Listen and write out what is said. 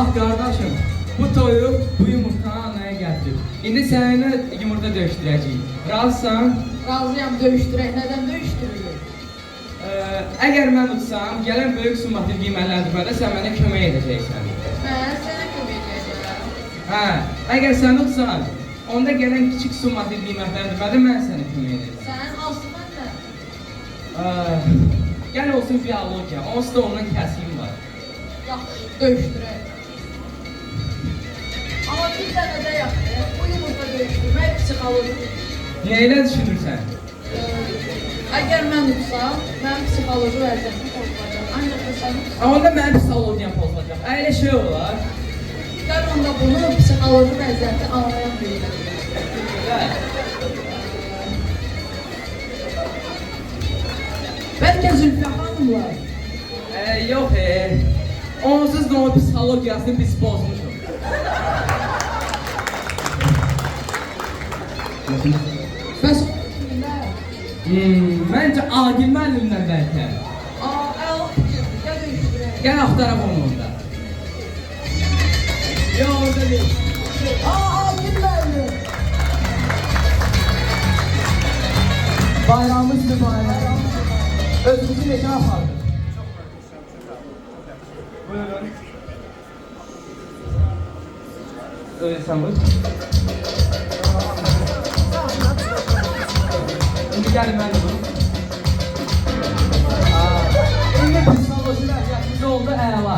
Bax qardaşım, bu toyuq bu yumurtanı anaya gətirib. İndi səninlə yumurta döyüşdürəcəyik. Razısan? Razıyam, döyüşdürək. Nədən döyüşdürülür? Əgər mən utsam, gələn böyük summativ qiymətləndirmədə sən mənə kömək edəcəksən. Sənə kömək edəcəklər. Hə, əgər sən utsan, onda gələn kiçik summativ qiymətləndirmədə mən sənə kömək edəcəm. Sənin asılman nə? Gəl olsun biologiya, onsuz da ondan kəsiyim var. Yaxşı, döyüşdürək. Amma bir dənə də yaxşı, bu yumurta döyüşdürmək psixoloji. Neylə düşünürsən? Əgər mən utsam, mənim psixoloji vəziyyətim pozulacaq. Ancaq da sən utsan. Onda mənim psixologiyam pozulacaq. Elə şey olar. Gəl onda bunu psixoloji vəziyyəti anlayan deyiləm. Bəlkə Zülfiyə xanımlar. Yox, onsuz da o psixologiyasını biz bozmuşuq. Bəs o kimlər? Məncə Agil müəllimdən bəlkə. Əla fikir, gəl döyüşdürək. Gəl axtaraq onu onda. Yox, orada deyil. Agil müəllim. Bayramımız mübarək. Özünüzü necə apardınız? Buyurun. Sən buyur. İndi gəlin mən də bunu. İndi psixoloji vəziyyətimiz oldu əla.